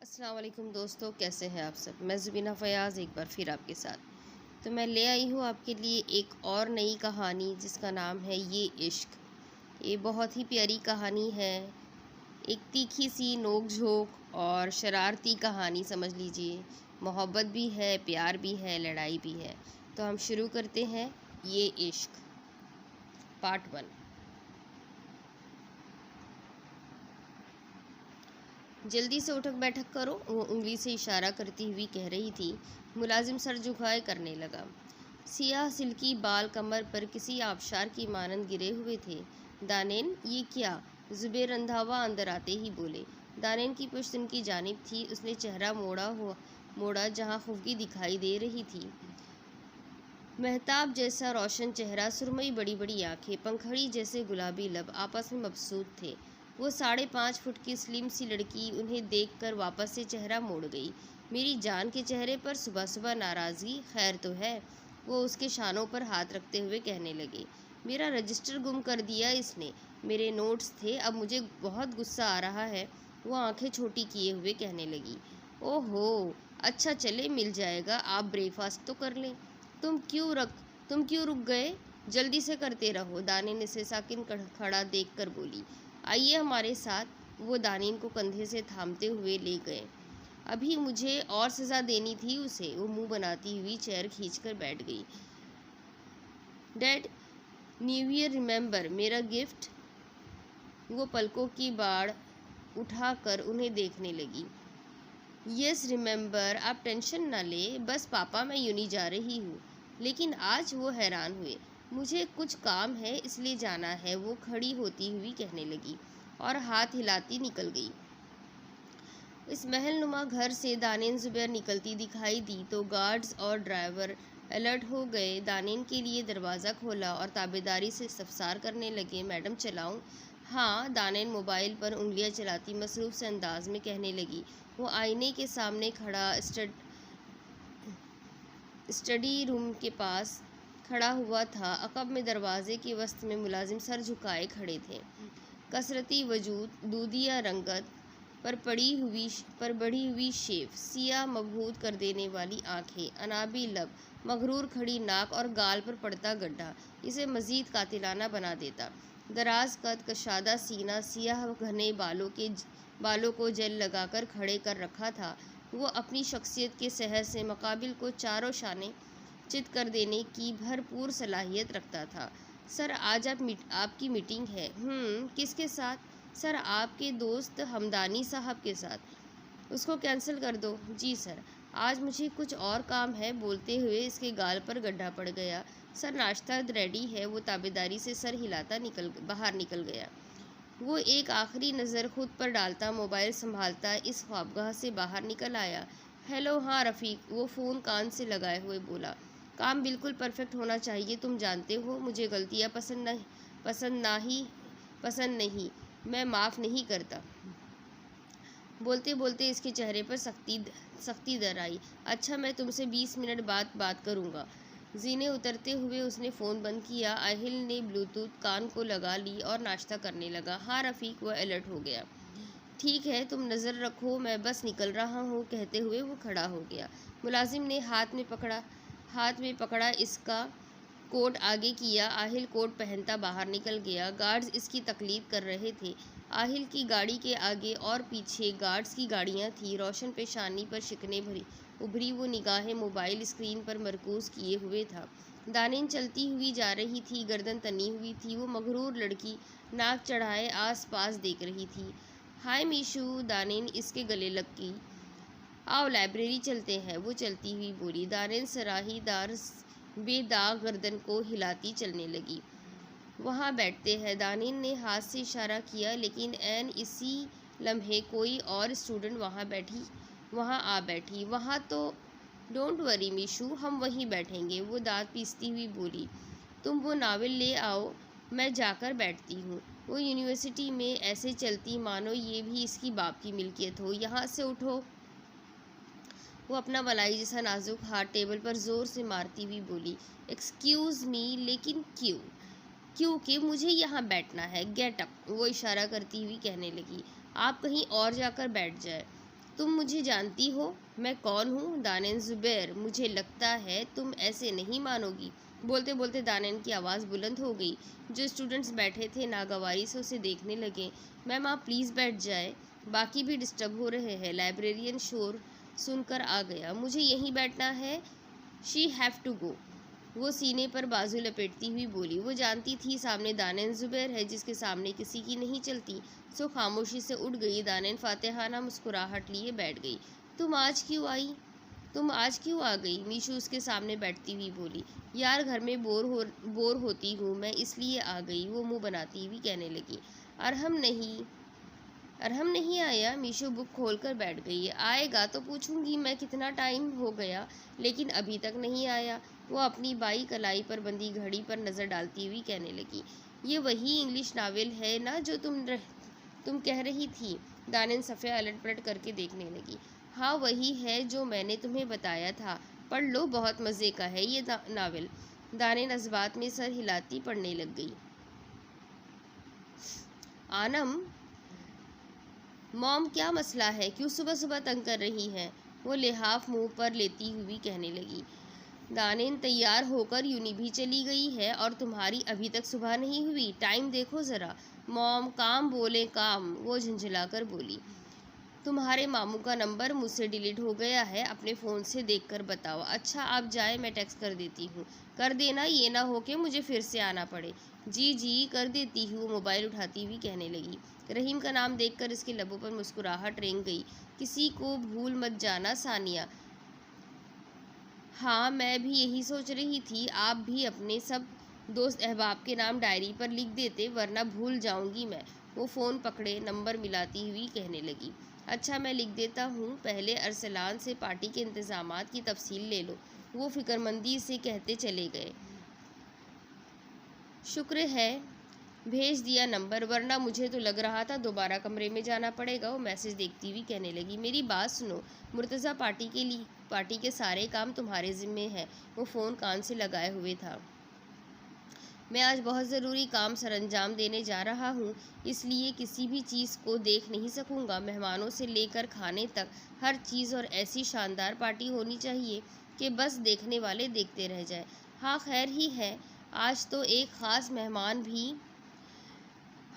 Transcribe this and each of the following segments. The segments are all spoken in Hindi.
अस्सलाम वालेकुम दोस्तों, कैसे हैं आप सब। मैं ज़ुबीना फ़याज़ एक बार फिर आपके साथ। तो मैं ले आई हूँ आपके लिए एक और नई कहानी जिसका नाम है ये इश्क। ये बहुत ही प्यारी कहानी है। एक तीखी सी नोक-झोंक और शरारती कहानी समझ लीजिए। मोहब्बत भी है, प्यार भी है, लड़ाई भी है। तो हम शुरू करते हैं ये इश्क पार्ट 1। जल्दी से उठक बैठक करो, वो उंगली से इशारा करती हुई कह रही थी। मुलाजिम सर झुकाए करने लगा। सियाह सिल्की बाल कमर पर किसी आबशार की मानंद गिरे हुए थे। दानेन, ये क्या? जुबेर रंधावा अंदर आते ही बोले। दानेन की पुश्त उनकी जानिब थी। उसने चेहरा मोड़ा जहाँ खुफगी दिखाई दे रही थी। महताब जैसा रोशन चेहरा, सुरमई बड़ी बड़ी आंखें, पंखड़ी जैसे गुलाबी लब आपस में मबसूत थे। वो 5.5 फुट की स्लिम सी लड़की उन्हें देखकर वापस से चेहरा मोड़ गई। मेरी जान के चेहरे पर सुबह सुबह नाराज़गी, खैर तो है? वो उसके शानों पर हाथ रखते हुए कहने लगे। मेरा रजिस्टर गुम कर दिया इसने। मेरे नोट्स थे, अब मुझे बहुत गुस्सा आ रहा है। वो आंखें छोटी किए हुए कहने लगी। ओहो, अच्छा चले मिल जाएगा, आप ब्रेकफास्ट तो कर लें। तुम क्यों रुक गए? जल्दी से करते रहो, दानिन इसे साकिन खड़ा देखकर बोली। आइए हमारे साथ। वो दानिन को कंधे से थामते हुए ले गए। अभी मुझे और सज़ा देनी थी उसे। वो मुंह बनाती हुई चेयर खींचकर बैठ गई। डैड, न्यू ईयर रिमेंबर मेरा गिफ्ट? वो पलकों की बाड़ उठाकर उन्हें देखने लगी। यस रिमेंबर, आप टेंशन ना ले, बस पापा मैं यूनी जा रही हूँ। लेकिन आज वो हैरान हुए। मुझे कुछ काम है इसलिए जाना है, वो खड़ी होती हुई कहने लगी और हाथ हिलाती निकल गई। इस महलनुमा घर से दानिन जुबैर निकलती दिखाई दी तो गार्ड्स और ड्राइवर अलर्ट हो गए। दानिन के लिए दरवाज़ा खोला और ताबेदारी से इस्तफसार करने लगे। मैडम चलाऊं? हाँ, दानिन मोबाइल पर उंगलियां चलाती मसरूफ़ से अंदाज में कहने लगी। वो आईने के सामने खड़ा स्टडी रूम के पास खड़ा हुआ था। अकब में दरवाजे के वस्त में मुलाजिम सर झुकाए खड़े थे। कसरती वजूद, दूधिया रंगत पर बढ़ी हुई शेफ, सियाह मबहूत कर देने वाली आंखें, अनाबी लब, मगरूर खड़ी नाक और गाल पर पड़ता गड्ढा इसे मज़ीद कातिलाना बना देता। दराज कद, कशादा सीना, सियाह घने बालों को जेल लगाकर खड़े कर रखा था। वो अपनी शख्सियत के सहज से मुकाबिल को चारों शाने चित कर देने की भरपूर सलाहियत रखता था। सर, आज आपकी मीटिंग है। किसके साथ? सर, आपके दोस्त हमदानी साहब के साथ। उसको कैंसिल कर दो। जी सर, आज मुझे कुछ और काम है। बोलते हुए इसके गाल पर गड्ढा पड़ गया। सर, नाश्ता रेडी है। वो ताबेदारी से सर हिलाता बाहर निकल गया। वो एक आखिरी नज़र खुद पर डालता मोबाइल संभालता इस ख्वाबगाह से बाहर निकल आया। हेलो, हाँ रफ़ीक, वो फ़ोन कान से लगाए हुए बोला। काम बिल्कुल परफेक्ट होना चाहिए, तुम जानते हो मुझे गलतियाँ पसंद नहीं, मैं माफ़ नहीं करता। बोलते बोलते इसके चेहरे पर सख्ती दर आई। अच्छा, मैं तुमसे 20 मिनट बाद बात करूँगा। जीने उतरते हुए उसने फ़ोन बंद किया। आहिल ने ब्लूटूथ कान को लगा ली और नाश्ता करने लगा। हाँ रफ़ीक, वह अलर्ट हो गया। ठीक है, तुम नज़र रखो, मैं बस निकल रहा हूँ, कहते हुए वो खड़ा हो गया। मुलाजिम ने हाथ में पकड़ा इसका कोट आगे किया। आहिल कोट पहनता बाहर निकल गया। गार्ड्स इसकी तकलीद कर रहे थे। आहिल की गाड़ी के आगे और पीछे गार्ड्स की गाड़ियाँ थीं। रोशन पेशानी पर शिकने उभरी वो निगाहें मोबाइल स्क्रीन पर मरकूज़ किए हुए था। दानिन चलती हुई जा रही थी, गर्दन तनी हुई थी। वो मगरूर लड़की नाक चढ़ाए आस पास देख रही थी। हाय मीशू, दानिन इसके गले लग गई। आओ लाइब्रेरी चलते हैं, वो चलती हुई बोली। दानिन सराहीदार बेदाग गर्दन को हिलाती चलने लगी। वहाँ बैठते हैं। दानिन ने हाथ से इशारा किया, लेकिन ऐन इसी लम्हे कोई और स्टूडेंट वहाँ आ बैठी। वहाँ तो डोंट वरी मीशू, हम वहीं बैठेंगे, वो दांत पीसती हुई बोली। तुम वो नावल ले आओ, मैं जाकर बैठती हूँ। वो यूनिवर्सिटी में ऐसे चलती मानो ये भी इसकी बाप की मिल्कियत हो। यहाँ से उठो। वो अपना मलाई जैसा नाजुक हाथ टेबल पर ज़ोर से मारती हुई बोली। एक्सक्यूज़ मी, लेकिन क्यों? क्योंकि मुझे यहाँ बैठना है। गेट अप, वो इशारा करती हुई कहने लगी। आप कहीं और जाकर बैठ जाए। तुम मुझे जानती हो? मैं कौन हूँ? दानिन ज़ुबैर, मुझे लगता है तुम ऐसे नहीं मानोगी। बोलते बोलते दानिन की आवाज़ बुलंद हो गई। जो स्टूडेंट्स बैठे थे नागवारी से उसे देखने लगे। मैम आप प्लीज़ बैठ जाए, बाकी भी डिस्टर्ब हो रहे हैं। लाइब्रेरियन शोर सुनकर आ गया। मुझे यहीं बैठना है, शी हैव टू गो। वो सीने पर बाजू लपेटती हुई बोली। वो जानती थी सामने दानिन ज़ुबैर है जिसके सामने किसी की नहीं चलती, सो खामोशी से उठ गई। दानिन फातिहाना मुस्कुराहट लिए बैठ गई। तुम आज क्यों आई? तुम आज क्यों आ गई? मीशू उसके सामने बैठती हुई बोली। यार घर में बोर होती हूँ मैं, इसलिए आ गई, वो मुंह बनाती हुई कहने लगी। अरहम नहीं आया? मीशू बुक खोलकर बैठ गई। आएगा तो पूछूंगी मैं कितना टाइम हो गया, लेकिन अभी तक नहीं आया। वो अपनी बाई कलाई पर बंधी घड़ी पर नज़र डालती हुई कहने लगी। ये वही इंग्लिश नावल है ना जो तुम कह रही थी? दानिन सफ़े अलट पलट करके देखने लगी। हाँ वही है जो मैंने तुम्हें बताया था, पढ़ लो, बहुत मज़े का है ये नावल। दानिन अज़बात में सर हिलाती पढ़ने लग गई। आनम, मॉम क्या मसला है, क्यों सुबह सुबह तंग कर रही है? वो लिहाफ मुंह पर लेती हुई कहने लगी। दानिन तैयार होकर यूनि भी चली गई है और तुम्हारी अभी तक सुबह नहीं हुई, टाइम देखो ज़रा। मॉम काम बोले काम, वो झंझलाकर बोली। तुम्हारे मामू का नंबर मुझसे डिलीट हो गया है, अपने फ़ोन से देखकर बताओ। अच्छा आप जाए, मैं टेक्स्ट कर देती हूँ। कर देना, ये ना हो कि मुझे फिर से आना पड़े। जी जी कर देती हूँ, मोबाइल उठाती हुई कहने लगी। रहीम का नाम देखकर इसके लबों पर मुस्कुराहट रेंग गई। किसी को भूल मत जाना सानिया। हाँ मैं भी यही सोच रही थी, आप भी अपने सब दोस्त अहबाब के नाम डायरी पर लिख देते, वरना भूल जाऊंगी मैं। वो फ़ोन पकड़े नंबर मिलाती हुई कहने लगी। अच्छा मैं लिख देता हूँ, पहले अरसलान से पार्टी के इंतज़ामात की तफसील ले लो, वो फ़िक्रमंदी से कहते चले गए। शुक्र है भेज दिया नंबर, वरना मुझे तो लग रहा था दोबारा कमरे में जाना पड़ेगा। वो मैसेज देखती हुई कहने लगी। मेरी बात सुनो, मुर्तज़ा पार्टी के सारे काम तुम्हारे ज़िम्मे हैं। वो फ़ोन कान से लगाए हुए था। मैं आज बहुत ज़रूरी काम सरअंजाम देने जा रहा हूँ, इसलिए किसी भी चीज़ को देख नहीं सकूँगा। मेहमानों से लेकर खाने तक हर चीज़, और ऐसी शानदार पार्टी होनी चाहिए कि बस देखने वाले देखते रह जाए। हाँ खैर ही है, आज तो एक ख़ास मेहमान भी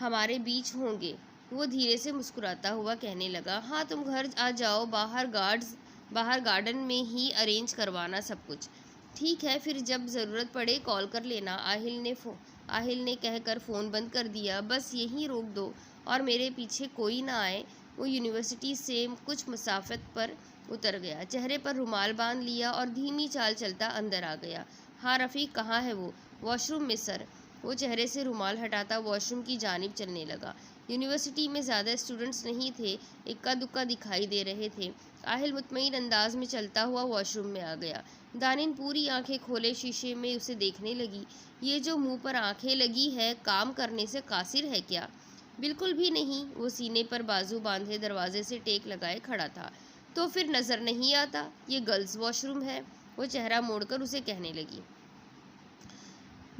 हमारे बीच होंगे। वो धीरे से मुस्कुराता हुआ कहने लगा। हाँ तुम घर आ जाओ, बाहर गार्डन में ही अरेंज करवाना सब कुछ। ठीक है, फिर जब ज़रूरत पड़े कॉल कर लेना। आहिल ने कहकर फ़ोन बंद कर दिया। बस यहीं रोक दो और मेरे पीछे कोई ना आए। वो यूनिवर्सिटी से कुछ मसाफत पर उतर गया, चेहरे पर रुमाल बांध लिया और धीमी चाल चलता अंदर आ गया। हाँ रफ़ीक कहाँ है वो? वॉशरूम में सर। वो चेहरे से रुमाल हटाता वॉशरूम की जानिब चलने लगा। यूनिवर्सिटी में ज़्यादा स्टूडेंट्स नहीं थे, इक्का दुक्का दिखाई दे रहे थे। आहिल मुतमईन अंदाज में चलता हुआ वॉशरूम में आ गया। दानिन पूरी आंखें खोले शीशे में उसे देखने लगी। ये जो मुंह पर आंखें लगी है, काम करने से कासिर है क्या? बिल्कुल भी नहीं। वो सीने पर बाजू बांधे दरवाजे से टेक लगाए खड़ा था। तो फिर नज़र नहीं आता ये गर्ल्स वॉशरूम है? वो चेहरा मोड़कर उसे कहने लगी।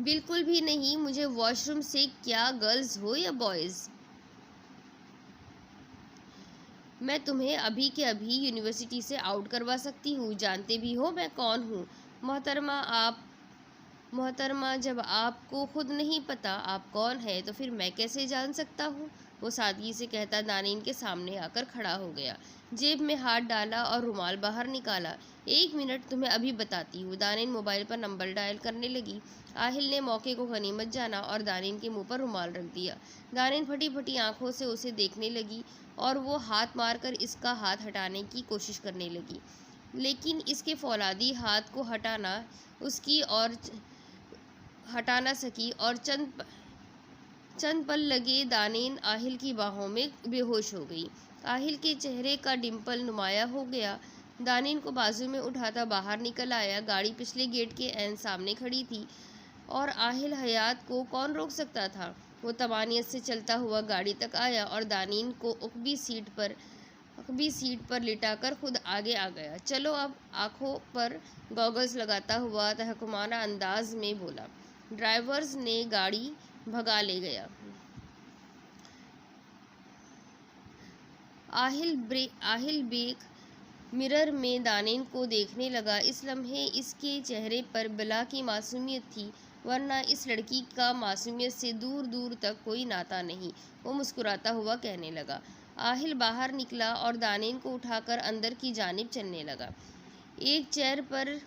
बिल्कुल भी नहीं, मुझे वॉशरूम से क्या, गर्ल्स हो या बॉयज़, मैं तुम्हें अभी के अभी यूनिवर्सिटी से आउट करवा सकती हूँ। जानते भी हो मैं कौन हूँ? मोहतरमा जब आपको खुद नहीं पता आप कौन है तो फिर मैं कैसे जान सकता हूँ? वो सादगी से कहता दानिन के सामने आकर खड़ा हो गया, जेब में हाथ डाला और रुमाल बाहर निकाला। एक मिनट, तुम्हें अभी बताती हूँ। दानिन मोबाइल पर नंबर डायल करने लगी। आहिल ने मौके को गनीमत जाना और दानिन के मुंह पर रुमाल रख दिया। दानिन फटी फटी आंखों से उसे देखने लगी और वो हाथ मारकर इसका हाथ हटाने की कोशिश करने लगी, लेकिन इसके फौलादी हाथ को हटा ना सकी और चंद पल लगे दानिन आहिल की बाहों में बेहोश हो गई। आहिल के चेहरे का डिम्पल नुमाया हो गया। दानिन को बाजू में उठाता बाहर निकल आया। गाड़ी पिछले गेट के ऐन सामने खड़ी थी और आहिल हयात को कौन रोक सकता था? वो तमानियत से चलता हुआ गाड़ी तक आया और दानिन को उकबी सीट पर लिटाकर खुद आगे आ गया। चलो अब, आंखों पर गॉगल्स लगाता हुआ तहकुमाना अंदाज में बोला। ड्राइवर्स ने गाड़ी भगा ले गया। आहिल बेग मिरर में दानिन को देखने लगा। इस लम्हे इसके चेहरे पर बला की मासूमियत थी, वरना इस लड़की का मासूमियत से दूर दूर तक कोई नाता नहीं। वो मुस्कुराता हुआ कहने लगा। आहिल बाहर निकला और दानिन को उठाकर अंदर की जानिब चलने लगा। एक चेयर पर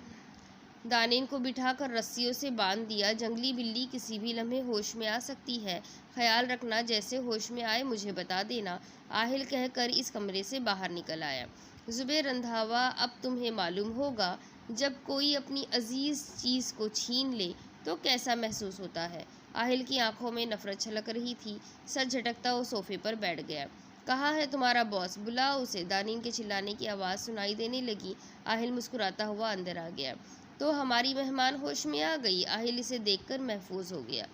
दानिन को बिठाकर रस्सियों से बांध दिया। जंगली बिल्ली किसी भी लम्हे होश में आ सकती है, ख्याल रखना, जैसे होश में आए मुझे बता देना। आहिल कहकर इस कमरे से बाहर निकल आया। जुबैर रंधावा, अब तुम्हें मालूम होगा जब कोई अपनी अजीज चीज़ को छीन ले तो कैसा महसूस होता है। आहिल की आंखों में नफरत छलक रही थी। सर झटकता वो सोफे पर बैठ गया। कहाँ है तुम्हारा बॉस, बुलाओ उसे। दानिन के चिल्लाने की आवाज़ सुनाई देने लगी। आहिल मुस्कुराता हुआ अंदर आ गया। तो हमारी मेहमान होश में आ गई। आहिल इसे देखकर महफूज हो गया।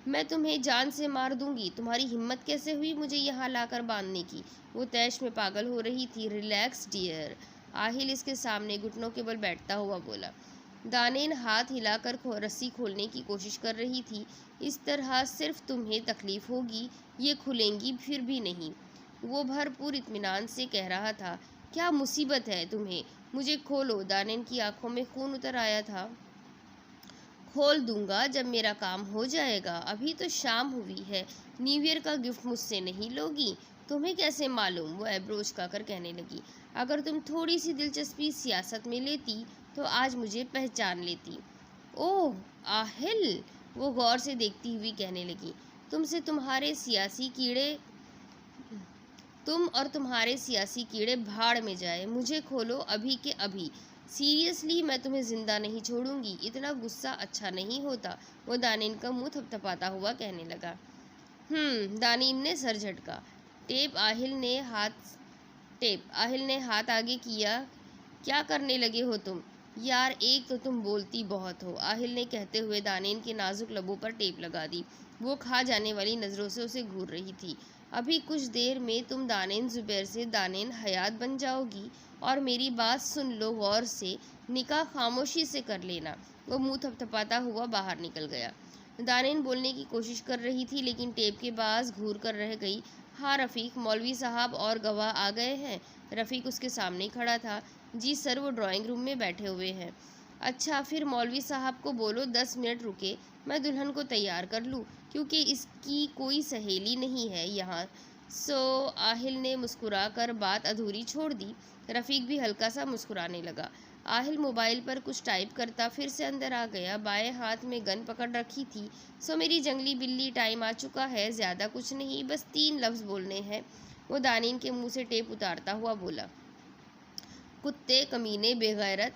मैं तुम्हें जान से मार दूंगी। तुम्हारी हिम्मत कैसे हुई मुझे यहाँ लाकर बांधने की। वो तैश में पागल हो रही थी। Relax dear. आहिल इसके सामने घुटनों के बल बैठता हुआ बोला। दानिन हाथ हिलाकर रस्सी खोलने की कोशिश कर रही थी। इस तरह सिर्फ तुम्हें तकलीफ होगी, ये खुलेंगी फिर भी नहीं। वो भरपूर इत्मीनान से कह रहा था। क्या मुसीबत है तुम्हें, मुझे खोलो। दानिन की आंखों में खून उतर आया था। खोल दूंगा जब मेरा काम हो जाएगा, अभी तो शाम हुई है। न्यू ईयर का गिफ्ट मुझसे नहीं लोगी। तुम्हें कैसे मालूम, वो एब्रोच खाकर कहने लगी। अगर तुम थोड़ी सी दिलचस्पी सियासत में लेती तो आज मुझे पहचान लेती। ओह आहिल, वो गौर से देखती हुई कहने लगी। तुम और तुम्हारे सियासी कीड़े भाड़ में जाए। मुझे खोलो अभी के अभी। सीरियसली मैं तुम्हें जिंदा नहीं छोड़ूंगी। इतना गुस्सा अच्छा नहीं होता। वो दानिन का मुंह थपथपाता हुआ कहने लगा। दानिन ने सर झटका। टेप आहिल ने हाथ आगे किया। क्या करने लगे हो तुम? यार एक तो तुम बोलती बहुत हो, आहिल ने कहते हुए दानिन के नाजुक लबों पर टेप लगा दी। वो खा जाने वाली नज़रों से उसे घूर रही थी। अभी कुछ देर में तुम दानिन जुबैर से दानिन हयात बन जाओगी। और मेरी बात सुन लो गौर से, निकाह खामोशी से कर लेना। वो मुंह थपथपाता हुआ बाहर निकल गया। दानिन बोलने की कोशिश कर रही थी लेकिन टेप के पास घूर कर रह गई। हाँ रफ़ीक, मौलवी साहब और गवाह आ गए हैं। रफ़ीक उसके सामने खड़ा था। जी सर, वो ड्राइंग रूम में बैठे हुए हैं। अच्छा, फिर मौलवी साहब को बोलो 10 मिनट रुके, मैं दुल्हन को तैयार कर लूँ, क्योंकि इसकी कोई सहेली नहीं है यहाँ। आहिल ने मुस्कुरा कर बात अधूरी छोड़ दी। रफ़ीक भी हल्का सा मुस्कुराने लगा। आहिल मोबाइल पर कुछ टाइप करता फिर से अंदर आ गया। बाएं हाथ में गन पकड़ रखी थी। मेरी जंगली बिल्ली, टाइम आ चुका है। ज़्यादा कुछ नहीं, बस 3 लफ्ज़ बोलने हैं। वो दानिन के मुंह से टेप उतारता हुआ बोला। कुत्ते, कमीने, बेगैरत।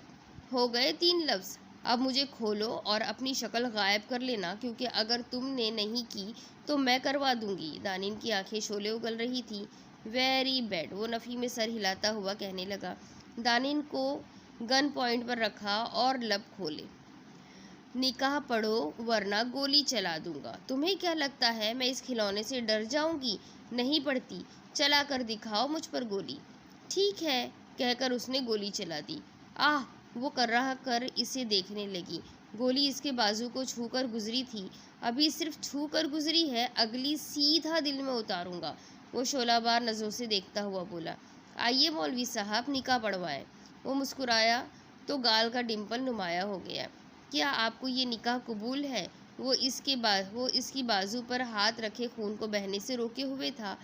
हो गए 3 लफ्ज़। अब मुझे खोलो और अपनी शक्ल गायब कर लेना, क्योंकि अगर तुमने नहीं की तो मैं करवा दूंगी। दानिन की आंखें शोले उगल रही थी। वेरी बैड, वो नफ़ी में सर हिलाता हुआ कहने लगा। दानिन को गन पॉइंट पर रखा और लब खोले। निकाह पढ़ो वरना गोली चला दूंगा। तुम्हें क्या लगता है मैं इस खिलौने से डर जाऊंगी? नहीं पड़ती, चला कर दिखाओ मुझ पर गोली। ठीक है, कहकर उसने गोली चला दी। आह, वो कर्राह कर इसे देखने लगी। गोली इसके बाजू को छूकर गुजरी थी। अभी सिर्फ छू कर गुजरी है, अगली सीधा दिल में उतारूंगा। वो शोलाबार नज़रों से देखता हुआ बोला। आइए मौलवी साहब, निकाह पढ़वाएं। वो मुस्कुराया तो गाल का डिंपल नुमाया हो गया। क्या आपको ये निकाह कबूल है? वो इसकी बाजू पर हाथ रखे खून को बहने से रोके हुए था।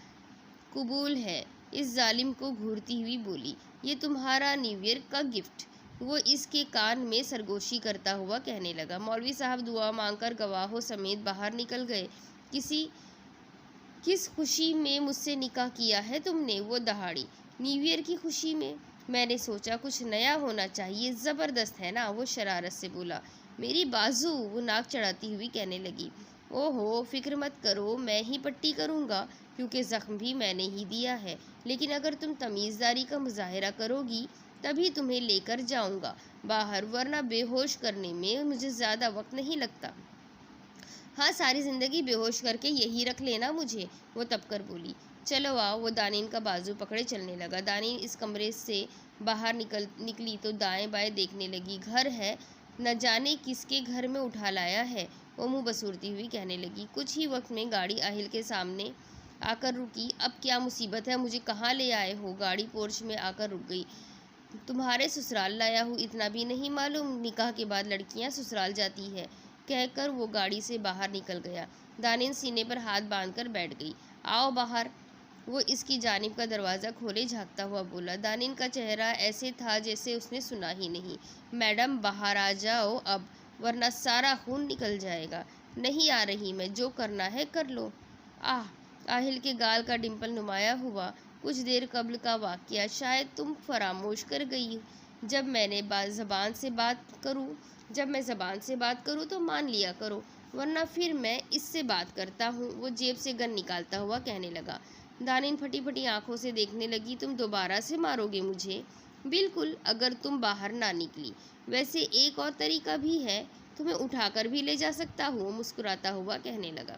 कबूल है, इस जालिम को घूरती हुई बोली। ये तुम्हारा न्यू ईयर का गिफ्ट। वो इसके कान में सरगोशी करता हुआ कहने लगा। मौलवी साहब दुआ मांगकर गवाहों समेत बाहर निकल गए। किस खुशी में मुझसे निकाह किया है तुमने? वो दहाड़ी। न्यू ईयर की खुशी में। मैंने सोचा कुछ नया होना चाहिए, ज़बरदस्त है ना? वो शरारत से बोला। मेरी बाजू, वो नाक चढ़ाती हुई कहने लगी। ओहो, फिक्र मत करो, मैं ही पट्टी करूँगा, क्योंकि ज़ख्म भी मैंने ही दिया है। लेकिन अगर तुम तमीज़दारी का मुजाहरा करोगी तभी तुम्हें लेकर जाऊँगा बाहर, वरना बेहोश करने में मुझे ज़्यादा वक्त नहीं लगता। हाँ, सारी ज़िंदगी बेहोश करके यही रख लेना मुझे, वो तब कर बोली। चलो आओ। वो दानिन का बाजू पकड़े चलने लगा। दानिन इस कमरे से बाहर निकली तो दाएं बाएं देखने लगी। घर है, न जाने किसके घर में उठा लाया है, वो मुँह बसूरती हुई कहने लगी। कुछ ही वक्त में गाड़ी आहिल के सामने आकर रुकी। अब क्या मुसीबत है, मुझे कहाँ ले आए हो? गाड़ी पोर्च में आकर रुक गई। तुम्हारे ससुराल लाया हूँ, इतना भी नहीं मालूम? निकाह के बाद लड़कियाँ ससुराल जाती है, कहकर वो गाड़ी से बाहर निकल गया। दानिन सीने पर हाथ बांधकर बैठ गई। आओ बाहर। वो इसकी जानिब का दरवाज़ा खोले झाँकता हुआ बोला। दानिन का चेहरा ऐसे था जैसे उसने सुना ही नहीं। मैडम बाहर आ जाओ अब, वरना सारा खून निकल जाएगा। नहीं आ रही मैं, जो करना है कर लो। आह! आहिल के गाल का डिंपल नुमाया हुआ। कुछ देर कब्ल का वाक़या शायद तुम फरामोश कर गई। जब मैं ज़बान से बात करूँ तो मान लिया करो, वरना फिर मैं इससे बात करता हूँ। वो जेब से गन निकालता हुआ कहने लगा। दानिन फटी फटी आंखों से देखने लगी। तुम दोबारा से मारोगे मुझे? बिल्कुल, अगर तुम बाहर ना निकली। वैसे एक और तरीका भी है, तुम्हें उठाकर भी ले जा सकता हूँ, मुस्कुराता हुआ कहने लगा।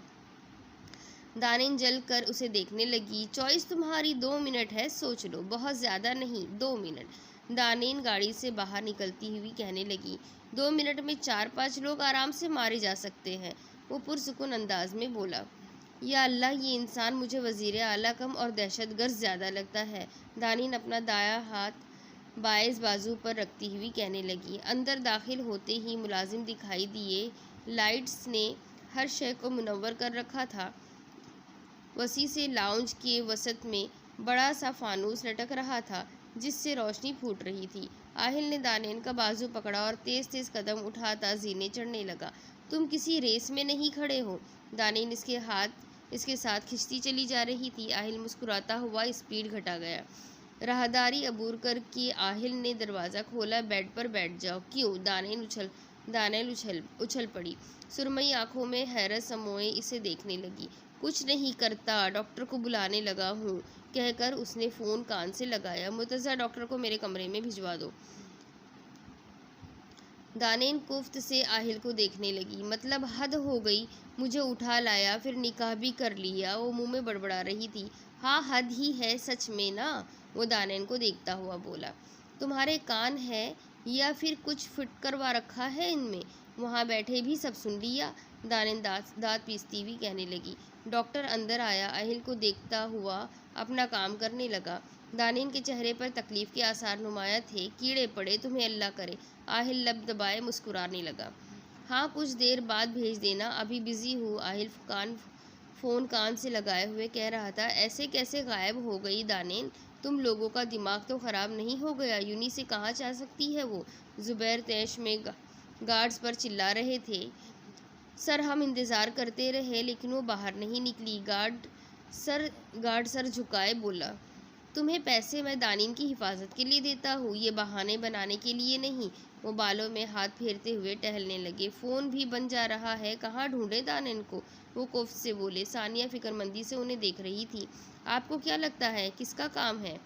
दानिन जल कर उसे देखने लगी। चॉइस तुम्हारी, 2 मिनट है, सोच लो, बहुत ज़्यादा नहीं, 2 मिनट। दानिन गाड़ी से बाहर निकलती हुई कहने लगी। 2 मिनट में 4-5 लोग आराम से मारे जा सकते हैं, वो पुरसुकून अंदाज में बोला। या अल्लाह, ये इंसान मुझे वज़ीर आला कम और दहशतगर्द ज़्यादा लगता है। दानिन अपना दायां हाथ बाएं बाजू पर रखती हुई कहने लगी। अंदर दाखिल होते ही मुलाजिम दिखाई दिए। लाइट्स ने हर शय को मुनव्वर कर रखा था। वसी से लाउंज के वसत में बड़ा सा फानूस लटक रहा था, जिससे रोशनी फूट रही थी। आहिल ने दानिन का बाजू पकड़ा और तेज तेज कदम उठाता जीने चढ़ने लगा। तुम किसी रेस में नहीं खड़े हो। दानिन इसके साथ खिंचती चली जा रही थी। आहिल मुस्कुराता हुआ स्पीड घटा गया। राहदारी अबूर करके आहिल ने दरवाज़ा खोला। बेड पर बैठ जाओ। क्यों? दानिल उछल पड़ी। सुरमई आंखों में हैरत समोए इसे देखने लगी। कुछ नहीं करता, डॉक्टर को बुलाने लगा हूँ, कहकर उसने फ़ोन कान से लगाया। मुर्तज़ा, डॉक्टर को मेरे कमरे में भिजवा दो। दानिन कुफ्त से आहिल को देखने लगी। मतलब हद हो गई, मुझे उठा लाया, फिर निकाह भी कर लिया। वो मुंह में बड़बड़ा रही थी। हाँ, हद ही है सच में ना, वो दानिन को देखता हुआ बोला। तुम्हारे कान है या फिर कुछ फिट करवा रखा है इनमें? वहाँ बैठे भी सब सुन लिया, दानिन दांत पीसती हुई कहने लगी। डॉक्टर अंदर आया, आहिल को देखता हुआ अपना काम करने लगा। दानिन के चेहरे पर तकलीफ़ के आसार नुमाया थे। कीड़े पड़े तुम्हें, अल्लाह करे। आहिल लब दबाए मुस्कुराने लगा। हाँ, कुछ देर बाद भेज देना, अभी बिज़ी हूँ। आहिल फ़ोन कान से लगाए हुए कह रहा था। ऐसे कैसे गायब हो गई दानिन? तुम लोगों का दिमाग तो ख़राब नहीं हो गया? यूनी से कहाँ जा सकती है वो? ज़ुबैर तैश में गार्ड्स पर चिल्ला रहे थे। सर, हम इंतज़ार करते रहे, लेकिन वो बाहर नहीं निकली। गार्ड सर झुकाए बोला। तुम्हें पैसे मैं दानिन की हिफाजत के लिए देता हूँ, ये बहाने बनाने के लिए नहीं। वो बालों में हाथ फेरते हुए टहलने लगे। फ़ोन भी बन जा रहा है, कहाँ ढूंढे दानिन को? वो कोफ्त से बोले। सानिया फिक्रमंदी से उन्हें देख रही थी। आपको क्या लगता है किसका काम है?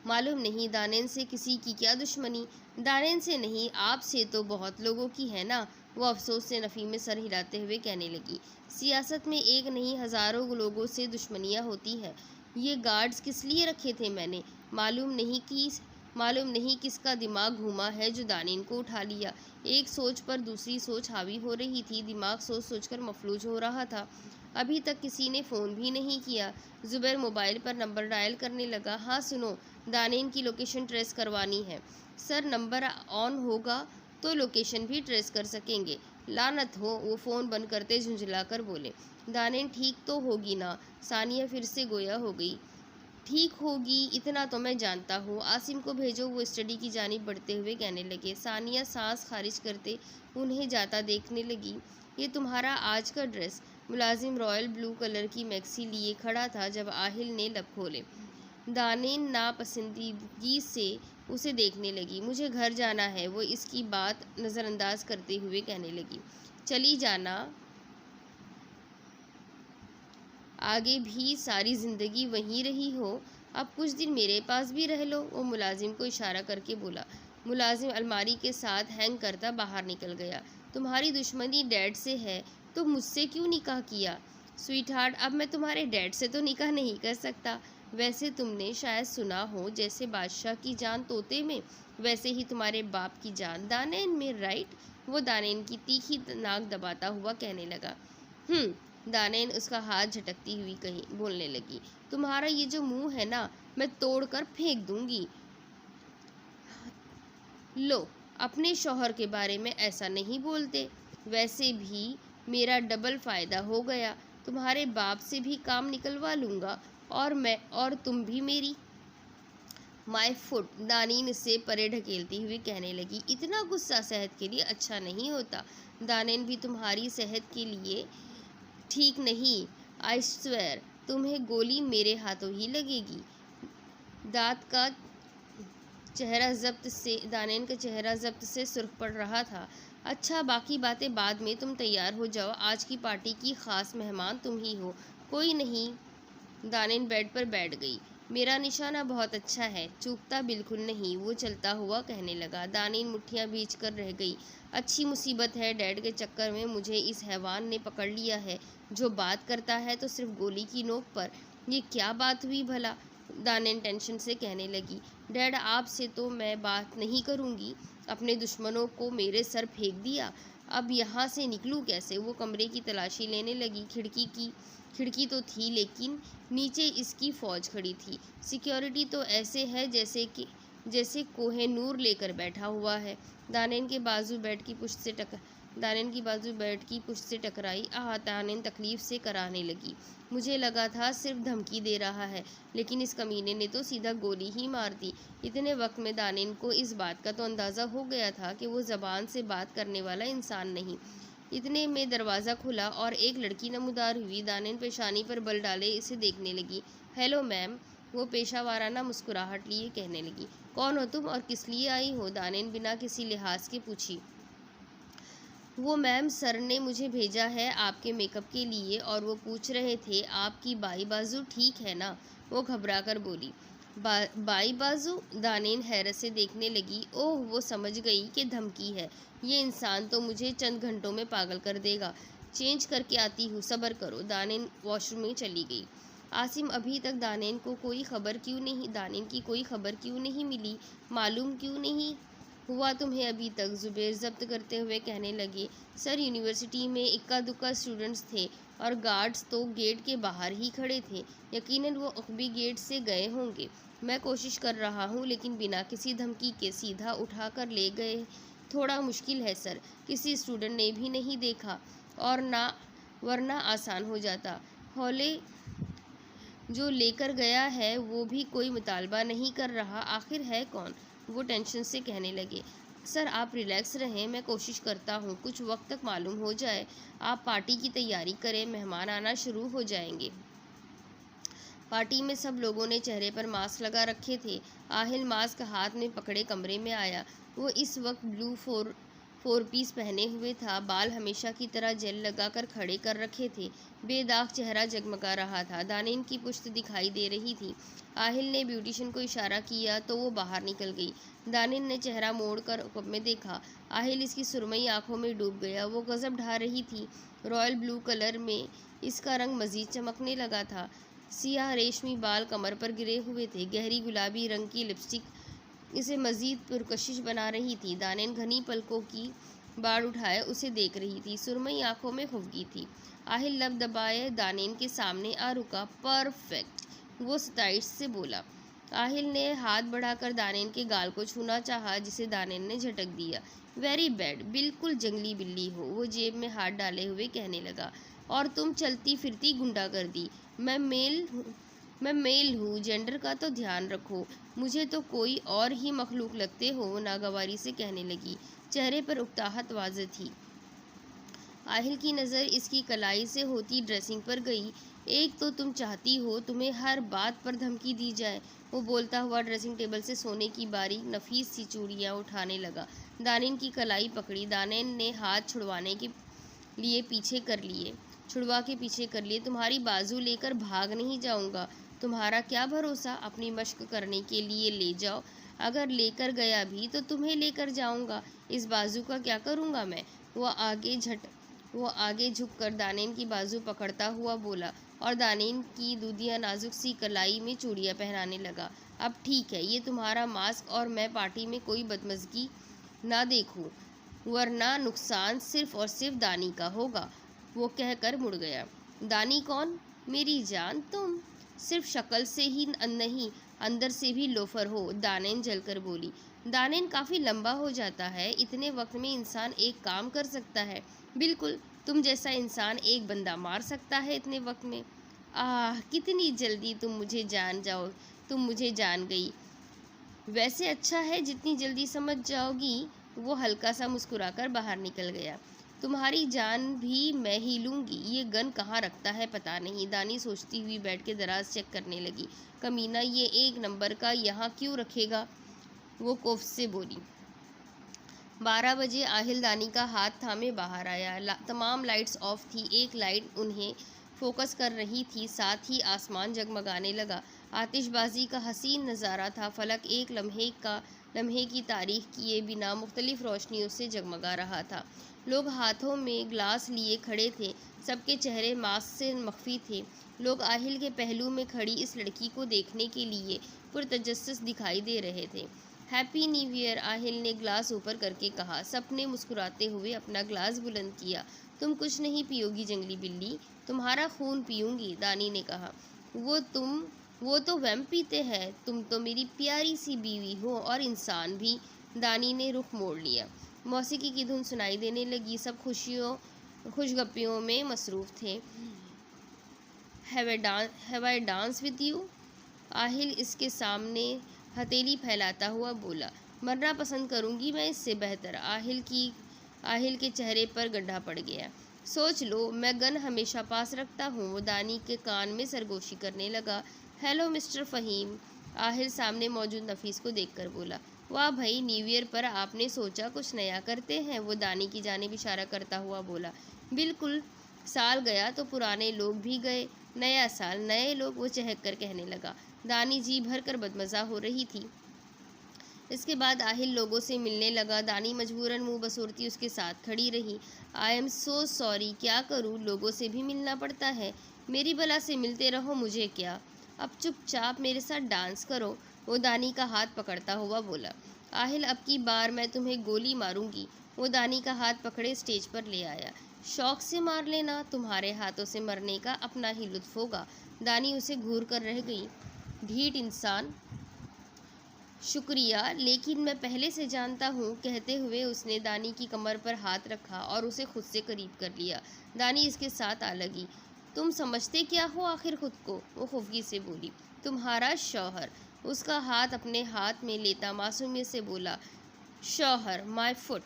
मालूम नहीं। दानिन से किसी की क्या दुश्मनी? दानिन से नहीं, आपसे तो बहुत लोगों की है ना, वो अफसोस से नफ़ी में सर हिलाते हुए कहने लगी। सियासत में एक नहीं, हज़ारों लोगों से दुश्मनियाँ होती है। ये गार्ड्स किस लिए रखे थे मैंने? मालूम नहीं किसका दिमाग घूमा है जो दानिन को उठा लिया। एक सोच पर दूसरी सोच हावी हो रही थी। दिमाग सोच सोचकर मफलूज हो रहा था। अभी तक किसी ने फ़ोन भी नहीं किया। ज़ुबैर मोबाइल पर नंबर डायल करने लगा। हाँ सुनो, दानिन की लोकेशन ट्रेस करवानी है। सर, नंबर ऑन होगा तो लोकेशन भी ट्रेस कर सकेंगे। लानत हो, वो फ़ोन बंद करते झुंझलाकर बोले। दानिन ठीक तो होगी ना? सानिया फिर से गोया हो गई। ठीक होगी, इतना तो मैं जानता हूँ। आसिम को भेजो, वो स्टडी की जानिब बढ़ते हुए कहने लगे। सानिया सांस खारिज करते उन्हें जाता देखने लगी। ये तुम्हारा आज का ड्रेस? मुलाजिम रॉयल ब्लू कलर की मैक्सी लिए खड़ा था जब आहिल ने लब खोले। दानिन नापसंदीदगी से उसे देखने लगी। मुझे घर जाना है, वो इसकी बात नज़रअंदाज करते हुए कहने लगी। चली जाना, आगे भी सारी ज़िंदगी वहीं रही हो, अब कुछ दिन मेरे पास भी रह लो, वो मुलाजिम को इशारा करके बोला। मुलाजिम अलमारी के साथ हैंग करता बाहर निकल गया। तुम्हारी दुश्मनी डैड से है तो मुझसे क्यों निकाह किया? स्वीटहार्ट, अब मैं तुम्हारे डैड से तो निकाह नहीं कर सकता। वैसे तुमने शायद सुना हो, जैसे बादशाह की जान तोते में, वैसे ही तुम्हारे बाप की जान दानिन में, राइट? वो दानिन की तीखी नाक दबाता हुआ कहने लगा। दानेन उसका हाथ झटकती हुई बोलने लगी, तुम्हारा ये जो मुंह है ना, मैं तोड़कर फेंक दूंगी। लो, अपने शौहर के बारे में ऐसा नहीं बोलते। वैसे भी मेरा डबल फायदा हो गया, तुम्हारे बाप से भी काम निकलवा लूंगा और तुम भी मेरी। माय फुट, दानीन से परे ढकेलती हुई कहने लगी, इतना गुस्सा सेहत के लिए अच्छा नहीं होता। दानेन भी तुम्हारी सेहत के लिए ठीक नहीं। आई स्वेयर, तुम्हें गोली मेरे हाथों ही लगेगी। दांत का दानेन का चेहरा जब्त से सुर्ख पड़ रहा था। अच्छा, बाकी बातें बाद में, तुम तैयार हो जाओ, आज की पार्टी की खास मेहमान तुम ही हो। कोई नहीं। दानेन बेड पर बैठ गई। मेरा निशाना बहुत अच्छा है, चूकता बिल्कुल नहीं, वो चलता हुआ कहने लगा। दानेन मुट्ठियां भींच कर रह गई। अच्छी मुसीबत है, डैड के चक्कर में मुझे इस हैवान ने पकड़ लिया है, जो बात करता है तो सिर्फ गोली की नोक पर। ये क्या बात हुई भला? दानेन टेंशन से कहने लगी, डैड, आपसे तो मैं बात नहीं करूँगी। अपने दुश्मनों को मेरे सर फेंक दिया, अब यहाँ से निकलूँ कैसे? वो कमरे की तलाशी लेने लगी। खिड़की तो थी, लेकिन नीचे इसकी फौज खड़ी थी। सिक्योरिटी तो ऐसे है जैसे कोहेनूर लेकर बैठा हुआ है। दानेन की बाजू बेड की पुश्त से टकराई। दानेन तकलीफ से कराने लगी। मुझे लगा था सिर्फ धमकी दे रहा है, लेकिन इस कमीने ने तो सीधा गोली ही मार दी। इतने वक्त में दानेन को इस बात का तो अंदाज़ा हो गया था कि वो ज़बान से बात करने वाला इंसान नहीं। इतने में दरवाज़ा खुला और एक लड़की नमूदार हुई। दानेन पेशानी पर बल डाले इसे देखने लगी। हेलो मैम, वो पेशावाराना मुस्कुराहट लिए कहने लगी। कौन हो तुम और किस लिए आई हो? दानेन बिना किसी लिहाज के पूछी। वो मैम, सर ने मुझे भेजा है आपके मेकअप के लिए, और वो पूछ रहे थे आपकी बाई बाजू ठीक है ना? वो घबरा कर बोली। बाई बाजू? दानेन हैरत से देखने लगी। ओह, वो समझ गई कि धमकी है। ये इंसान तो मुझे चंद घंटों में पागल कर देगा। चेंज करके आती हूँ, सब्र करो। दानेन वॉशरूम में चली गई। आसिम, अभी तक दानेन की कोई खबर क्यों नहीं मिली? मालूम क्यों नहीं हुआ तुम्हें अभी तक? जुबैर जब्त करते हुए कहने लगे। सर, यूनिवर्सिटी में इक्का दुक्का स्टूडेंट्स थे और गार्ड्स तो गेट के बाहर ही खड़े थे। यकीनन वो अकबी गेट से गए होंगे। मैं कोशिश कर रहा हूँ, लेकिन बिना किसी धमकी के सीधा उठा कर ले गए। थोड़ा मुश्किल है सर, किसी स्टूडेंट ने भी नहीं देखा, और वरना आसान हो जाता। हौले जो लेकर गया है वो भी कोई मुतालबा नहीं कर रहा। आखिर है कौन? वो टेंशन से कहने लगे। सर, आप रिलैक्स रहें, मैं कोशिश करता हूँ कुछ वक्त तक मालूम हो जाए। आप पार्टी की तैयारी करें, मेहमान आना शुरू हो जाएंगे। पार्टी में सब लोगों ने चेहरे पर मास्क लगा रखे थे। आहिल मास्क हाथ में पकड़े कमरे में आया। वो इस वक्त ब्लू फोर पीस पहने हुए था। बाल हमेशा की तरह जेल लगाकर खड़े कर रखे थे। बेदाग चेहरा जगमगा रहा था। दानेन की पुश्त दिखाई दे रही थी। आहिल ने ब्यूटिशियन को इशारा किया तो वो बाहर निकल गई। दानेन ने चेहरा मोड़कर उकब में देखा। आहिल इसकी सुरमई आंखों में डूब गया। वो गजब ढा रही थी। रॉयल ब्लू कलर में इसका रंग मजीद चमकने लगा था। सियाह रेशमी बाल कमर पर गिरे हुए थे। गहरी गुलाबी रंग की लिपस्टिक इसे मजीद पुरकशिश बना रही थी। दानेन घनी पलकों की बाड़ उठाए उसे देख रही थी। सुरमई आंखों में खुफगी थी। आहिल लब दबाए दानेन के सामने आ रुका। परफेक्ट, वो सताइश से बोला। आहिल ने हाथ बढ़ाकर दानेन के गाल को छूना चाहा, जिसे दानेन ने झटक दिया। वेरी बैड, बिल्कुल जंगली बिल्ली हो। वो जेब में हाथ डाले हुए कहने लगा। और तुम चलती फिरती गुंडागर्दी। मैं मेल हूँ, जेंडर का तो ध्यान रखो। मुझे तो कोई और ही मखलूक लगते हो, नागवारी से कहने लगी। चेहरे पर उकताहट वाज़ेह थी। आहिल की नज़र इसकी कलाई से होती ड्रेसिंग पर गई। एक तो तुम चाहती हो तुम्हें हर बात पर धमकी दी जाए। वो बोलता हुआ ड्रेसिंग टेबल से सोने की बारीक नफीस सी चूड़ियाँ उठाने लगा। दानेन की कलाई पकड़ी। दानेन ने हाथ छुड़वा के पीछे कर लिए। तुम्हारी बाजू लेकर भाग नहीं जाऊंगा। तुम्हारा क्या भरोसा? अपनी मश्क करने के लिए ले जाओ। अगर लेकर गया भी तो तुम्हें लेकर जाऊंगा। इस बाजू का क्या करूंगा मैं? वो आगे झुककर दानेन की बाजू पकड़ता हुआ बोला और दानेन की दूधिया नाजुक सी कलाई में चूड़ियाँ पहनाने लगा। अब ठीक है, ये तुम्हारा मास्क, और मैं पार्टी में कोई बदमज़गी ना देखूं, वरना नुकसान सिर्फ और सिर्फ दानी का होगा। वो कहकर मुड़ गया। दानी कौन? मेरी जान तुम। सिर्फ शक्ल से ही नहीं, अंदर से भी लोफर हो, दानेन जलकर बोली। दानेन काफ़ी लंबा हो जाता है, इतने वक्त में इंसान एक काम कर सकता है। बिल्कुल, तुम जैसा इंसान एक बंदा मार सकता है इतने वक्त में। आह, कितनी जल्दी तुम मुझे जान गई। वैसे अच्छा है, जितनी जल्दी समझ जाओगी। वो हल्का सा मुस्कुराकर बाहर निकल गया। तुम्हारी जान भी मैं ही लूँगी। ये गन कहाँ रखता है पता नहीं, दानी सोचती हुई बैठ के दराज चेक करने लगी। कमीना ये 1 नंबर का यहाँ क्यों रखेगा? वो कोफ से बोली। 12 बजे आहिल दानी का हाथ थामे बाहर आया। तमाम लाइट्स ऑफ थी, एक लाइट उन्हें फोकस कर रही थी, साथ ही आसमान जगमगाने लगा। आतिशबाजी का हसीन नज़ारा था। फलक एक लम्हे की तारीख किए बिना मुख्तलिफ रोशनियों से जगमगा रहा था। लोग हाथों में ग्लास लिए खड़े थे, सबके चेहरे मास्क से मख्फी थे। लोग आहिल के पहलू में खड़ी इस लड़की को देखने के लिए पुरतजस्सुस दिखाई दे रहे थे। हैप्पी न्यू ईयर, आहिल ने ग्लास ऊपर करके कहा। सबने मुस्कुराते हुए अपना ग्लास बुलंद किया। तुम कुछ नहीं पियोगी जंगली बिल्ली? तुम्हारा खून पीऊंगी, दानी ने कहा। वो तो वैम्प पीते हैं। तुम तो मेरी प्यारी सी बीवी हो और इंसान भी। दानी ने रुख मोड़ लिया। मौसीकी की धुन सुनाई देने लगी। सब खुशगप्पियों में मसरूफ़ थे। Have I dance with you? Aahil इसके सामने हथेली फैलाता हुआ बोला। मरना पसंद करूंगी मैं इससे बेहतर। आहिल के चेहरे पर गड्ढा पड़ गया। सोच लो, मैं गन हमेशा पास रखता हूँ। वो दानी के कान में सरगोशी करने लगा। हेलो मिस्टर फ़हीम, आहिल सामने मौजूद नफीस को देखकर बोला। वाह भाई, न्यू ईयर पर आपने सोचा कुछ नया करते हैं? वो दानी की जानिब इशारा करता हुआ बोला। बिल्कुल, साल गया तो पुराने लोग भी गए, नया साल नए लोग, वो चहक कर कहने लगा। दानी जी भर कर बदमज़ा हो रही थी। इसके बाद आहिल लोगों से मिलने लगा। दानी मजबूरन मुंह बसोरती उसके साथ खड़ी रही। आई एम सो सॉरी, क्या करूं, लोगों से भी मिलना पड़ता है। मेरी बला से मिलते रहो, मुझे क्या। अब चुपचाप मेरे साथ डांस करो, वो दानी का हाथ पकड़ता हुआ बोला। आहिल, अब की बार मैं तुम्हें गोली मारूंगी। वो दानी का हाथ पकड़े स्टेज पर ले आया। शौक से मार लेना, तुम्हारे हाथों से मरने का अपना ही लुत्फ होगा। दानी उसे घूर कर रह गई। ढीठ इंसान। शुक्रिया, लेकिन मैं पहले से जानता हूँ, कहते हुए उसने दानी की कमर पर हाथ रखा और उसे खुद से करीब कर लिया। दानी इसके साथ आ लगी। तुम समझते क्या हो आखिर खुद को? वो खुफगी से बोली। तुम्हारा शौहर। उसका हाथ अपने हाथ में लेता मासूमियत से बोला। शौहर, माय फुट।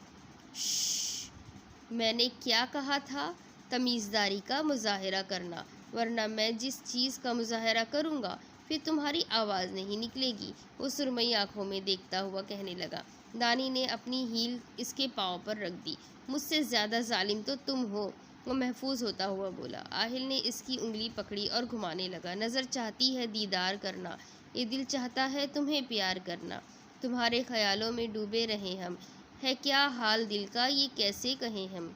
मैंने क्या कहा था? तमीज़दारी का मुजाहरा करना, वरना मैं जिस चीज़ का मुजाहरा करूँगा फिर तुम्हारी आवाज़ नहीं निकलेगी। वो सुरमई आंखों में देखता हुआ कहने लगा। दानी ने अपनी हील इसके पाँव पर रख दी। मुझसे ज़्यादा जालिम तो तुम हो, वो महफूज होता हुआ बोला। आहिल ने इसकी उंगली पकड़ी और घुमाने लगा। नज़र चाहती है दीदार करना, ये दिल चाहता है तुम्हें प्यार करना। तुम्हारे ख्यालों में डूबे रहें हम, है क्या हाल दिल का ये कैसे कहें हम।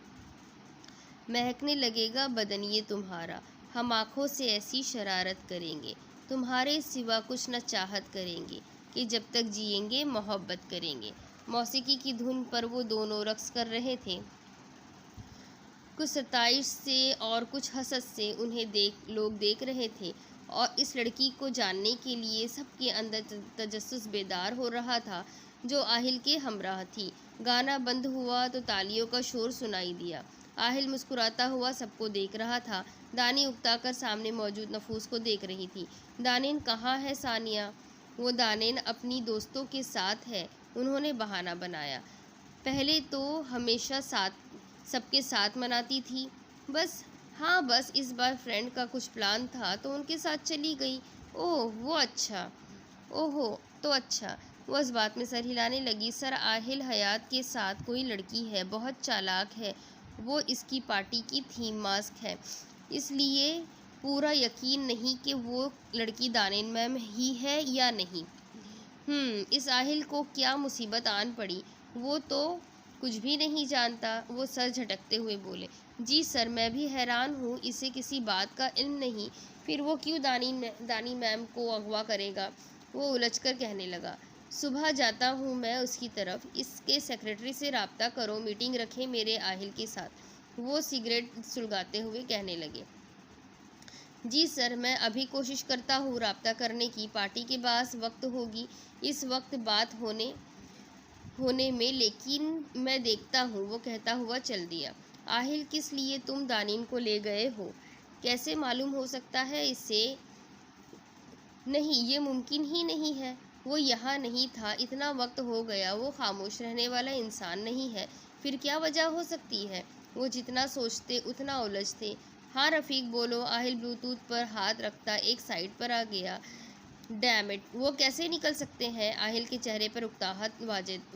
महकने लगेगा बदन ये तुम्हारा, हम आँखों से ऐसी शरारत करेंगे, तुम्हारे सिवा कुछ न चाहत करेंगे, कि जब तक जिएंगे मोहब्बत करेंगे। मौसीकी की धुन पर वो दोनों रक्स कर रहे थे। कुछ सताइश से और कुछ हसद से उन्हें लोग देख रहे थे, और इस लड़की को जानने के लिए सबके अंदर तजस्सुस बेदार हो रहा था जो आहिल के हमराह थी। गाना बंद हुआ तो तालियों का शोर सुनाई दिया। आहिल मुस्कुराता हुआ सबको देख रहा था। दानी उकताकर सामने मौजूद नफूस को देख रही थी। दानिन कहाँ है सानिया? वो दानिन अपनी दोस्तों के साथ है, उन्होंने बहाना बनाया। पहले तो हमेशा सबके साथ मनाती थी। बस इस बार फ्रेंड का कुछ प्लान था तो उनके साथ चली गई। ओहो तो अच्छा। वो इस बात में सर हिलाने लगी। सर, आहिल हयात के साथ कोई लड़की है, बहुत चालाक है। वो इसकी पार्टी की थीम मास्क है, इसलिए पूरा यकीन नहीं कि वो लड़की दानिन मैम ही है या नहीं। इस आहिल को क्या मुसीबत आन पड़ी? वो तो कुछ भी नहीं जानता। वो सर झटकते हुए बोले। जी सर, मैं भी हैरान हूँ, इसे किसी बात का इल्म नहीं, फिर वो क्यों दानी मैम को अगवा करेगा? वो उलझकर कहने लगा। सुबह जाता हूँ मैं उसकी तरफ, इसके सेक्रेटरी से राब्ता करो, मीटिंग रखें मेरे आहिल के साथ। वो सिगरेट सुलगाते हुए कहने लगे। जी सर, मैं अभी कोशिश करता हूँ राब्ता करने की। पार्टी के पास वक्त होगी इस वक्त बात होने होने में, लेकिन मैं देखता हूँ, वो कहता हुआ चल दिया। आहिल, किस लिए तुम दानिम को ले गए हो? कैसे मालूम हो सकता है इससे? नहीं, ये मुमकिन ही नहीं है। वो यहाँ नहीं था, इतना वक्त हो गया। वो खामोश रहने वाला इंसान नहीं है। फिर क्या वजह हो सकती है? वो जितना सोचते उतना उलझते। हाँ रफ़ीक, बोलो। आहिल ब्लूटूथ पर हाथ रखता एक साइड पर आ गया। डैम इट, वो कैसे निकल सकते हैं? आहिल के चेहरे पर उकताहट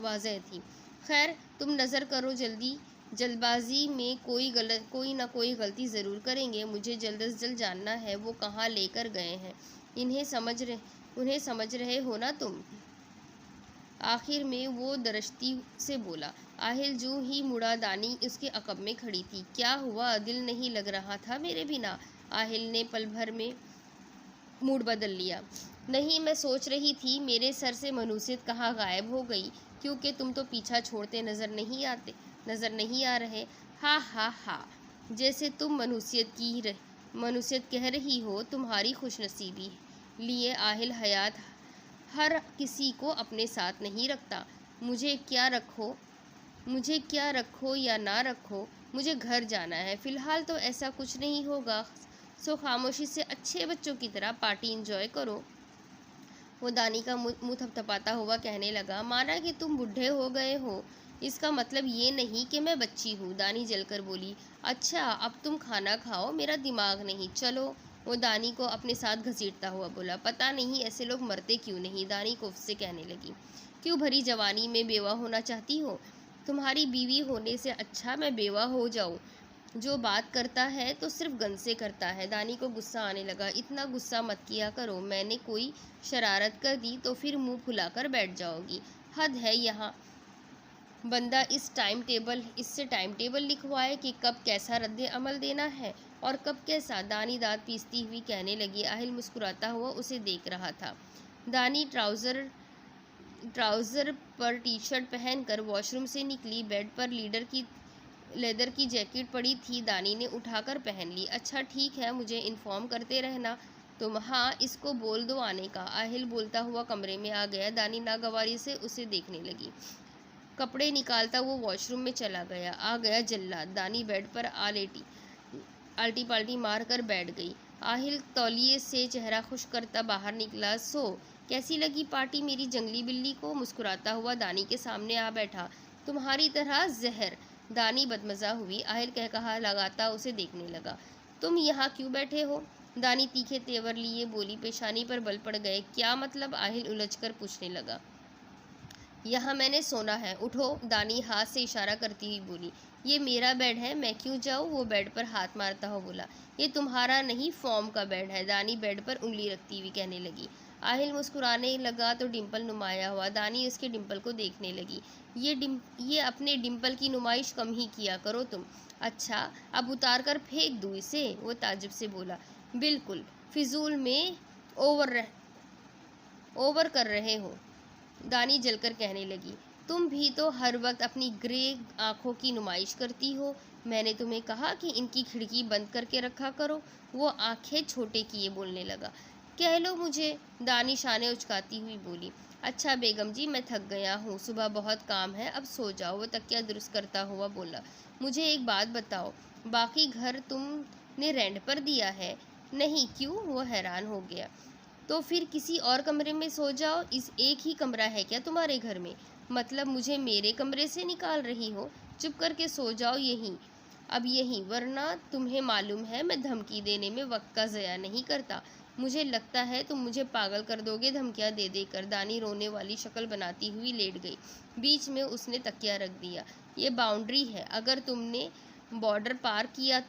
वाज़ेह थी। खैर, तुम नज़र करो जल्दी। जल्दबाजी में कोई ना कोई गलती ज़रूर करेंगे। मुझे जल्द से जल्द जानना है वो कहाँ लेकर गए हैं। उन्हें समझ रहे हो ना तुम? आखिर में वो दरश्ती से बोला। आहिल जो ही मुड़ा, दानी उसके अकब में खड़ी थी। क्या हुआ? दिल नहीं लग रहा था मेरे बिना? आहिल ने पल भर में मूड बदल लिया। नहीं, मैं सोच रही थी मेरे सर से मनुष्यत कहाँ गायब हो गई, क्योंकि तुम तो पीछा छोड़ते नज़र नहीं आ रहे। हा हा हा, जैसे तुम मनुष्यत कह रही हो। तुम्हारी खुशनसीबी लिए आहिल हयात हर किसी को अपने साथ नहीं रखता। मुझे क्या रखो या ना रखो, मुझे घर जाना है। फ़िलहाल तो ऐसा कुछ नहीं होगा, सो खामोशी से अच्छे बच्चों की तरह पार्टी एंजॉय करो। वो दानी का मुंह थपथपाता हुआ कहने लगा। माना कि तुम बूढ़े हो गए हो, इसका मतलब ये नहीं कि मैं बच्ची हूँ। दानी जलकर बोली। अच्छा, अब तुम खाना खाओ, मेरा दिमाग नहीं। चलो, वो दानी को अपने साथ घसीटता हुआ बोला। पता नहीं ऐसे लोग मरते क्यों नहीं, दानी कोफ से कहने लगी। क्यों भरी जवानी में बेवा होना चाहती हो? तुम्हारी बीवी होने से अच्छा मैं बेवा हो जाऊँ। जो बात करता है तो सिर्फ गन से करता है। दानी को गुस्सा आने लगा। इतना गुस्सा मत किया करो। मैंने कोई शरारत कर दी तो फिर मुंह फुलाकर बैठ जाओगी। हद है। यहाँ बंदा इससे टाइम टेबल लिखवाए कि कब कैसा रद्द अमल देना है और कब कैसा। दानी दांत पीसती हुई कहने लगी। आहिल मुस्कुराता हुआ उसे देख रहा था। दानी ट्राउज़र पर टी शर्ट पहनकर वॉशरूम से निकली। बेड पर लेदर की जैकेट पड़ी थी, दानी ने उठाकर पहन ली। अच्छा ठीक है, मुझे इन्फॉर्म करते रहना तुम। हाँ, इसको बोल दो आने का। आहिल बोलता हुआ कमरे में आ गया। दानी नागवारी से उसे देखने लगी। कपड़े निकालता वो वॉशरूम में चला गया। आ गया जल्लाद। दानी बेड पर आल्टी पाल्टी मार कर बैठ गई। आहिल तौलिए से चेहरा खुश करता बाहर निकला। सो कैसी लगी पार्टी मेरी जंगली बिल्ली को? मुस्कुराता हुआ दानी के सामने आ बैठा। तुम्हारी तरह जहर। दानी बदमज़ा हुई। आहिल कह कहा लगाता उसे देखने लगा। तुम यहाँ क्यों बैठे हो? दानी तीखे तेवर लिए बोली। पेशानी पर बल पड़ गए। क्या मतलब? आहिल उलझकर पूछने लगा। यहाँ मैंने सोना है, उठो। दानी हाथ से इशारा करती हुई बोली। ये मेरा बेड है, मैं क्यों जाऊँ? वो बेड पर हाथ मारता हुआ बोला। ये तुम्हारा नहीं, फॉर्म का बेड है। दानी बेड पर उंगली रखती हुई कहने लगी। आहिल मुस्कुराने लगा तो डिम्पल नुमाया हुआ। दानी उसके डिम्पल को देखने लगी। ये अपने डिम्पल की नुमाइश कम ही किया करो तुम। अच्छा, अब उतार कर फेंक दूँ इसे? वो ताज्जुब से बोला। बिल्कुल, फिजूल में ओवर कर रहे हो, दानी जलकर कहने लगी। तुम भी तो हर वक्त अपनी ग्रे आंखों की नुमाइश करती हो। मैंने तुम्हें कहा कि इनकी खिड़की बंद करके रखा करो। वो आंखें छोटे किए बोलने लगा। कह लो मुझे, दानी शाने उचकाती हुई बोली। अच्छा बेगम जी, मैं थक गया हूँ, सुबह बहुत काम है, अब सो जाओ। वो तकिया दुरुस्त करता हुआ बोला। मुझे एक बात बताओ, बाकी घर तुमने रेंट पर दिया है? नहीं। क्यों? वो हैरान हो गया। तो फिर किसी और कमरे में सो जाओ। इस एक ही कमरा है क्या तुम्हारे घर में? मतलब मुझे मेरे कमरे से निकाल रही हो? चुप करके सो जाओ यहीं, अब यहीं, वरना तुम्हें मालूम है मैं धमकी देने में वक्त का ज़या नहीं करता। मुझे लगता है तुम मुझे पागल कर दोगे धमकियां दे देकर। दानी रोने वाली शक्ल बनाती हुई लेट गई। बीच में उसने तकिया रख दिया। ये बाउंड्री है, अगर तुमने बॉर्डर पार किया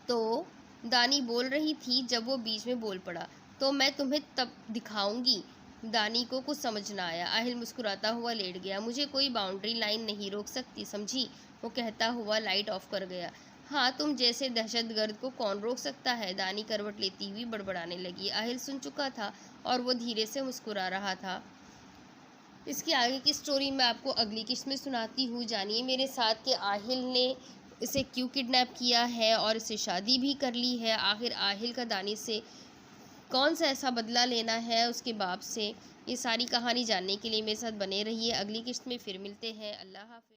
तो दानी बोल रही थी। जब वो बीच में बोल पड़ा, तो मैं तुम्हें तब दिखाऊंगी। दानी को कुछ समझ ना आया। आहिल मुस्कुराता हुआ लेट गया। मुझे कोई बाउंड्री लाइन नहीं रोक सकती, समझी? वो कहता हुआ लाइट ऑफ कर गया। हाँ, तुम जैसे दहशतगर्द को कौन रोक सकता है? दानी करवट लेती हुई बड़बड़ाने लगी। आहिल सुन चुका था और वो धीरे से मुस्कुरा रहा था। इसके आगे की स्टोरी मैं आपको अगली किस्त में सुनाती हूँ। जानिए मेरे साथ कि आहिल ने इसे क्यों किडनैप किया है और इससे शादी भी कर ली है। आखिर आहिल का दानिश से कौन सा ऐसा बदला लेना है उसके बाप से। ये सारी कहानी जानने के लिए मेरे साथ बने रहिए। अगली किस्त में फिर मिलते हैं। अल्लाह हाफ़िज़।